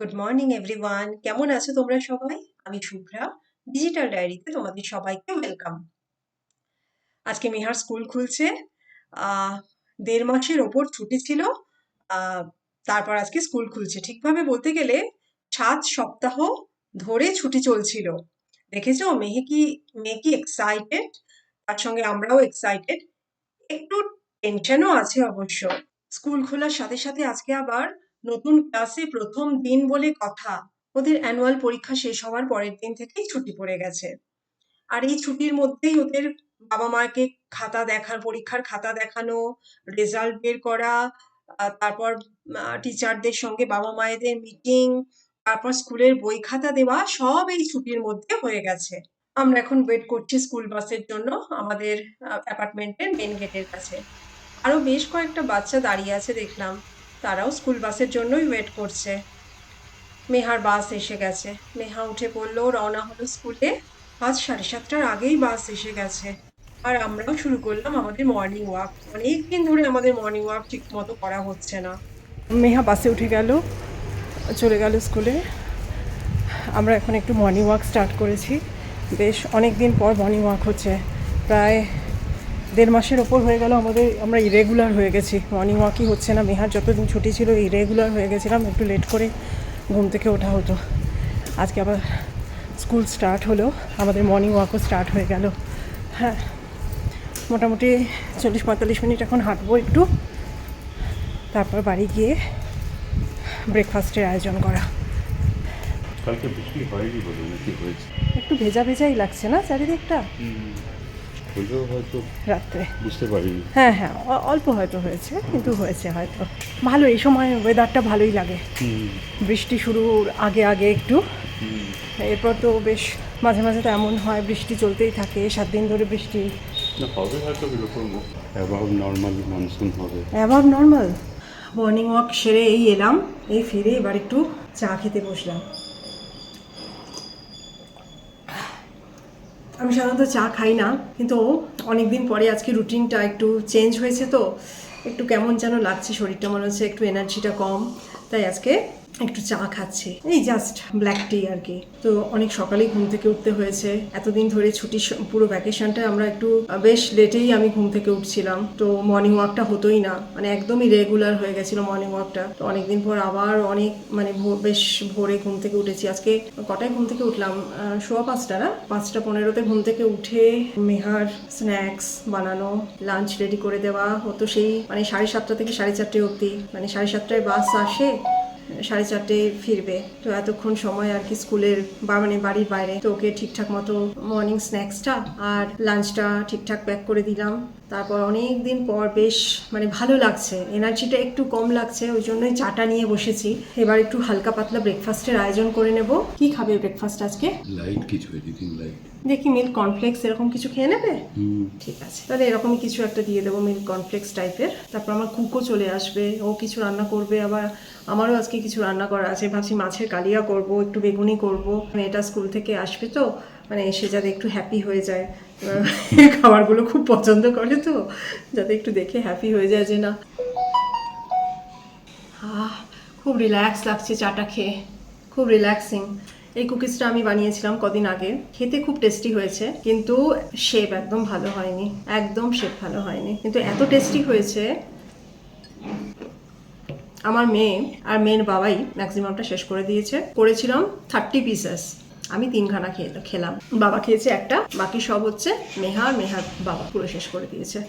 Good morning everyone, কেমন আছো তোমরা সবাই? আমি শুভ্রা। ডিজিটাল ডায়েরিতে তোমাদের সবাইকে ওয়েলকাম। আজকে মেহার স্কুল খুলছে। ১.৫ মাসের ওপর ছুটি ছিল। আহ, তারপর আজকে স্কুল খুলছে। ঠিকভাবে বলতে গেলে ৭ সপ্তাহ ধরে ছুটি চলছিল। দেখেছো মেয়ে কি এক্সাইটেড, তার সঙ্গে আমরাও এক্সাইটেড। একটু টেনশনও আছে অবশ্য। স্কুল খোলার সাথে সাথে আজকে আবার নতুন ক্লাসে প্রথম দিন বলে কথা। ওদের অ্যানুয়াল পরীক্ষা শেষ হওয়ার পরের দিন থেকেই ছুটি পড়ে গেছে। আর এই ছুটির মধ্যেই ওদের বাবা মাকে পরীক্ষার খাতা দেখানো, রেজাল্ট বের করা, তারপর টিচারদের সঙ্গে বাবা মায়েদের মিটিং, তারপর স্কুলের বই খাতা দেওয়া, সব এই ছুটির মধ্যে হয়ে গেছে। আমরা এখন ওয়েট করছি স্কুল বাসের জন্য আমাদের অ্যাপার্টমেন্টের মেন গেটের কাছে। আরো বেশ কয়েকটা বাচ্চা দাঁড়িয়ে আছে দেখলাম, তারাও স্কুল বাসের জন্যই ওয়েট করছে। মেহার বাস এসে গেছে। মেহা উঠে পড়লো, রওনা হলো স্কুলে। আজ 7:30টার আগেই বাস এসে গেছে। আর আমরাও শুরু করলাম আমাদের মর্নিং ওয়াক। অনেকদিন ধরে আমাদের মর্নিং ওয়াক ঠিক মতো করা হচ্ছে না। মেহা বাসে উঠে গেল, চলে গেল স্কুলে। আমরা এখন একটু মর্নিং ওয়াক স্টার্ট করেছি। বেশ অনেক দিন পর মর্নিং ওয়াক হচ্ছে। প্রায় 1.5 মাসের ওপর হয়ে গেল আমরা ইরেগুলার হয়ে গেছি, মর্নিং ওয়াকই হচ্ছে না। মেহার যতদিন ছুটি ছিল ইরেগুলার হয়ে গেছিলাম, একটু লেট করে ঘুম থেকে ওঠা হতো। আজকে আবার স্কুল স্টার্ট হলো, আমাদের মর্নিং ওয়াকও স্টার্ট হয়ে গেল। হ্যাঁ, মোটামুটি 40-45 মিনিট এখন হাঁটবো একটু, তারপর বাড়ি গিয়ে ব্রেকফাস্টের আয়োজন করা। কালকে বৃষ্টি হয়নি বলে নাকি হয়েছে? একটু ভেজা ভেজাই লাগছে না চারিদিকটা হলেও হয়তো রাত্রে। বুঝতে পারিনি। হ্যাঁ হ্যাঁ, অল্প হয়তো হয়েছে, কিন্তু হয়েছে হয়তো। ভালো, এই সময় ওয়েদারটা ভালোই লাগে। বৃষ্টি শুরুর আগে আগে একটু, এরপর তো বেশ মাঝে মাঝে তো এমন হয় বৃষ্টি চলতেই থাকে, 7 দিন ধরে বৃষ্টি। না হবে হয়তো এরকম অ্যাবাভ নর্মালি মনসুন হবে। Above normal. মর্নিং ওয়াক সেরে এই এলাম, এই ফিরে এবার একটু চা খেতে বসলাম। আমি সাধারণত চা খাই না, কিন্তু অনেক দিন পরে আজকে রুটিনটা একটু চেঞ্জ হয়েছে, তো একটু কেমন যেন লাগছে, শরীরটা মনে হচ্ছে একটু এনার্জিটা কম, তাই আজকে একটু চা খাচ্ছি। এই জাস্ট ব্ল্যাক টি আর কি। তো অনেক সকালেই ঘুম থেকে উঠতে হয়েছে। এতদিন ধরে ছুটির পুরো ভ্যাকেশনটা আমরা একটু বেশ লেটেই আমি ঘুম থেকে উঠছিলাম, তো মর্নিং ওয়াকটা হতোই না, মানে একদমই রেগুলার হয়ে গেছিল মর্নিং ওয়াকটা। তো অনেকদিন পর আবার অনেক মানে বেশ ভোরে ঘুম থেকে উঠেছি। আজকে কটায় ঘুম থেকে উঠলাম? 5:15 না, 5:15 ঘুম থেকে উঠে মেহার স্ন্যাক্স বানানো, লাঞ্চ রেডি করে দেওয়া হতো সেই মানে 7:30 থেকে 4:30 অবধি। মানে 7:30টায় বাস আসে, 4:30 ফিরবে, তো এতক্ষণ সময় আর কি স্কুলের মানে বাড়ির বাইরে। তো ওকে ঠিকঠাক মতো মর্নিং স্ন্যাক্সটা আর লাঞ্চটা ঠিকঠাক প্যাক করে দিলাম। তারপর অনেক দিন পর বেশ মানে ভালো লাগছে, এনার্জিটা একটু কম লাগছে, ওই জন্যই চাটা নিয়ে বসেছি। এবার একটু হালকা পাতলা ব্রেকফাস্টের আয়োজন করে নেব। কি খাবে ব্রেকফাস্ট আজকে? লাইট কিছু এডিটিং লাইট দেখি, মিল্ক কর্নফ্লেক্স এরকম কিছু খেয়ে নেবে? ঠিক আছে, তাহলে এরকমই কিছু একটা দিয়ে দেবো, মিল্ক কর্নফ্লেক্স টাইপের। তারপর আমার কুকও চলে আসবে, ও কিছু রান্না করবে, আবার আমারও আজকে কিছু রান্না করা আছে। ভাবছি মাছের কালিয়া করব, একটু বেগুনি করব। মেয়েটা স্কুল থেকে আসবে, তো মানে এসে যাতে একটু হ্যাপি হয়ে যায়। খাবারগুলো খুব পছন্দ করে, তো যাতে একটু দেখে হ্যাপি হয়ে যায় যে না। খুব রিল্যাক্স লাগছে চাটা খেয়ে, খুব রিল্যাক্সিং। এই কুকিজটা আমি বানিয়েছিলাম কদিন আগে, খেতে খুব টেস্টি হয়েছে, কিন্তু শেপ একদম ভালো হয়নি, একদম শেপ ভালো হয়নি, কিন্তু এত টেস্টি হয়েছে। আমার মেয়ে আর মেয়ের বাবাই ম্যাক্সিমামটা শেষ করে দিয়েছে। করেছিলাম 30 পিসেস, আমি 3খানা খেলাম, বাবা খেয়েছে একটা, বাকি সব হচ্ছে মেহার বাবা পুরো শেষ করে দিয়েছে।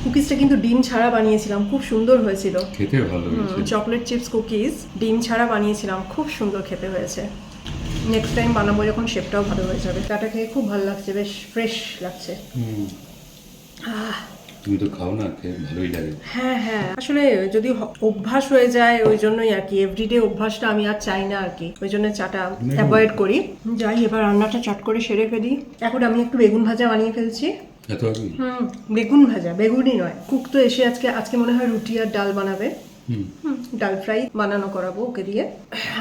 কুকিজটা কিন্তু ডিম ছাড়া বানিয়েছিলাম, খুব সুন্দর হয়েছিল, খেতে ভালো হয়েছে। চকলেট চিপস কুকিজ ডিম ছাড়া বানিয়েছিলাম, খুব সুন্দর খেতে হয়েছে। নেক্সট টাইম বানাবো যখন শেপটাও ভালো হয়ে যাবে। চাটা খেয়ে খুব ভালো লাগছে, বেশ ফ্রেশ লাগছে। তুমি তো খাও না, খেয়ে ভালোই লাগে। হ্যাঁ হ্যাঁ, আসলে যদি অভ্যাস হয়ে যায়, ওই জন্যই আর কি, এভরিডে অভ্যাসটা আমি আর চাই না আর কি, ওই জন্য চাটা অ্যাভয়েড করি। যাই, এবার রান্নাটা চট করে সেরে ফেলি। এখন আমি একটু বেগুন ভাজা বানিয়ে ফেলছি। এত আগে? বেগুন ভাজা, বেগুনই নয়। কুক তো এসে আজকে মনে হয় রুটি আর ডাল বানাবে। ডাল ফ্রাই বানানো করাবো ওকে দিয়ে।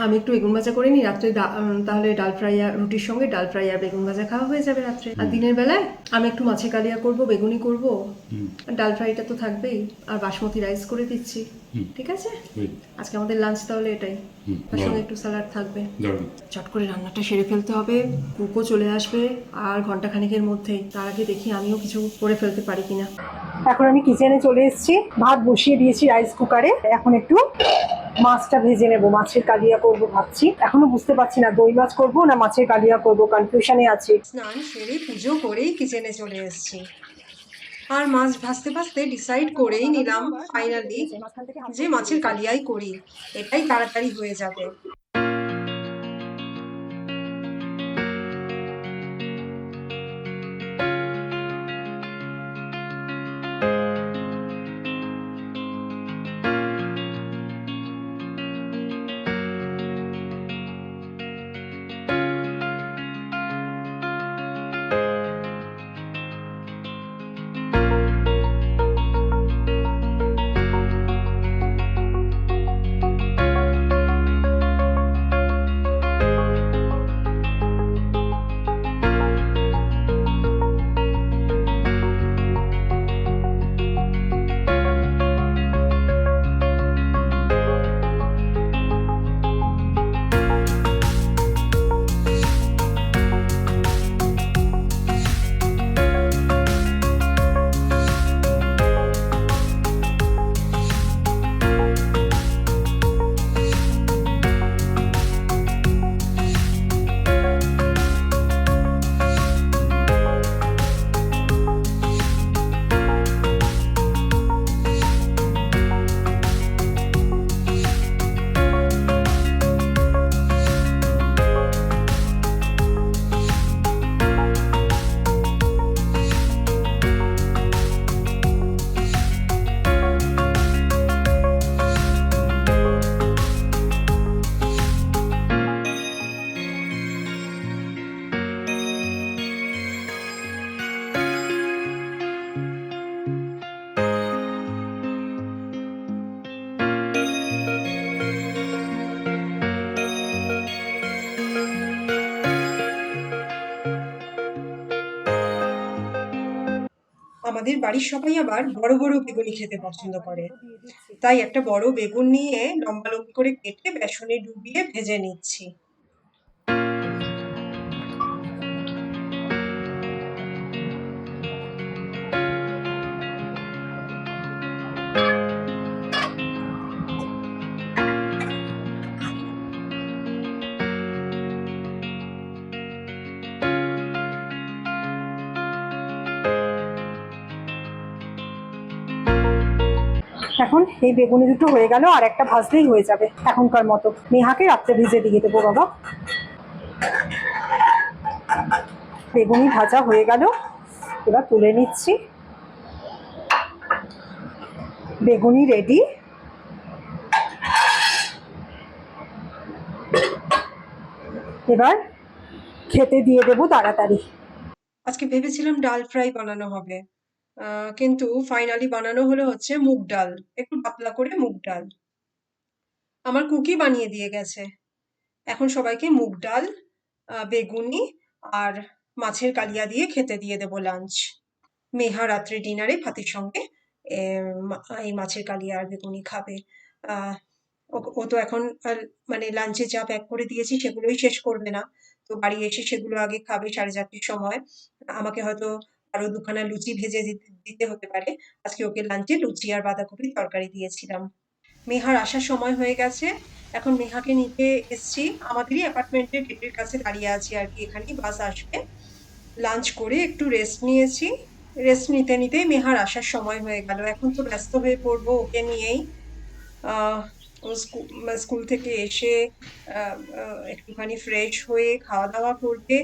আমি একটু বেগুন ভাজা করে নিই রাত্রে, তাহলে ডাল ফ্রাই আর রুটির সঙ্গে ডাল ফ্রাই আর বেগুন ভাজা খাওয়া হয়ে যাবে রাত্রে। আর দিনের বেলায় আমি একটু মাছের কালিয়া করব, বেগুনি করব, আর ডাল ফ্রাইটা তো থাকবেই, আর বাসমতি রাইস করে দিচ্ছি। ঠিক আছে, আজকে আমাদের লাঞ্চ তাহলে এটাই, তার সঙ্গে একটু স্যালাড থাকবে। চট করে রান্নাটা সেরে ফেলতে হবে, কুকও চলে আসবে আর ঘন্টাখানেকের মধ্যেই। তার আগে দেখি আমিও কিছু করে ফেলতে পারি কিনা। এখন আমি কিচেনে চলে এসেছি, ভাত বসিয়ে দিয়েছি রাইস কুকারে। এখন একটু মাছটা ভেজে নেব, মাছের কালিয়া করব ভাবছি। এখনো বুঝতে পারছি না দই মাছ করব না মাছের কালিয়া করব, কনফিউশনে আছি। স্নান সেরে পুজো করেই কিচেনে চলে এসেছি, আর মাছ ভাজতে ভাজতে ডিসাইড করেই নিলাম ফাইনালি যে মাছের কালিয়াই করি, এটাই তাড়াতাড়ি হয়ে যাবে। আমাদের বাড়ির সবাই আবার বড় বড় বেগুনি খেতে পছন্দ করে, তাই একটা বড় বেগুন নিয়ে লম্বা লম্বি করে কেটে বেসনে ডুবিয়ে ভেজে নিচ্ছি। এখন এই বেগুনি দুটো হয়ে গেল, আর একটা ভাজলেই হয়ে যাবে এখনকার মতো। নেহাকে রাত্রে ভিজে দিয়ে দেবো বাবা। বেগুনি ভাজা হয়ে গেল, এবার তুলে নিচ্ছি। বেগুনি রেডি। এবার খেতে দিয়ে দেবো তাড়াতাড়ি। আজকে ভেবেছিলাম ডাল ফ্রাই বানানো হবে, কিন্তু ফাইনালি বানানো হলো হচ্ছে মুগ ডাল, একটু পাতলা করে মুগ ডাল। আমার কুকি বানিয়ে দিয়ে গেছে। এখন সবাইকে মুগ ডাল, বেগুনি আর মাছের কালিয়া দিয়ে খেতে দিয়ে দেবো লাঞ্চ। মেহা রাত্রে ডিনারে ভাতের সঙ্গে এই মাছের কালিয়া আর বেগুনি খাবে। আহ, ও তো এখন মানে লাঞ্চে যা প্যাক করে দিয়েছি সেগুলোই শেষ করবে না, তো বাড়ি এসে সেগুলো আগে খাবে 4:30-র সময়। আমাকে হয়তো আরো দুখানা লুচি ভেজে দিতে হতে পারে। আজকে ওকে লাঞ্চে লুচি আর বাঁধাকপির তরকারি দিয়েছিলাম। মেহার আসার সময় হয়ে গেছে, এখন মেহাকে নিতে এসছি। আমাদেরই অ্যাপার্টমেন্টের গেটের কাছে দাঁড়িয়ে আছি আর কি, এখানেই বাস আসবে। লাঞ্চ করে একটু রেস্ট নিয়েছি, রেস্ট নিতে নিতেই মেহার আসার সময় হয়ে গেল। এখন তো ব্যস্ত হয়ে পড়বো ওকে নিয়েই। ও স্কুল থেকে এসে একটুখানি ফ্রেশ হয়ে খাওয়া দাওয়া করবে,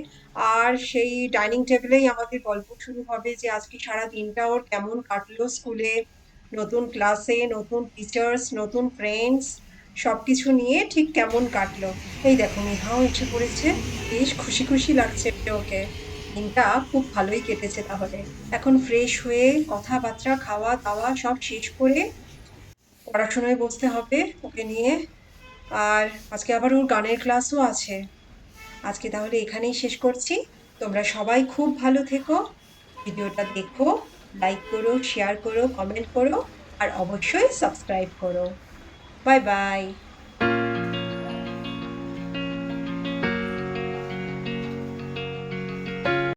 আর সেই ডাইনিং টেবিলেই আমাদের গল্প শুরু হবে যে আজকে সারা দিনটা ওর কেমন কাটলো স্কুলে, নতুন ক্লাসে, নতুন টিচার্স, নতুন ফ্রেন্ডস, সবকিছু নিয়ে ঠিক কেমন কাটলো। এই দেখো মেহাও এসে পড়েছে, বেশ খুশি খুশি লাগছে ওকে। দিনটা খুব ভালোই কেটেছে তাহলে। এখন ফ্রেশ হয়ে কথাবার্তা, খাওয়া দাওয়া সব শেষ করে পড়াশোনায় বসতে হবে ওকে নিয়ে। আর আজকে আবার ওর গানের ক্লাসও আছে। আজকে তাহলে এখানেই শেষ করছি। তোমরা সবাই খুব ভালো থেকো, ভিডিওটা দেখো, লাইক করো, শেয়ার করো, কমেন্ট করো আর অবশ্যই সাবস্ক্রাইব করো। Bye bye.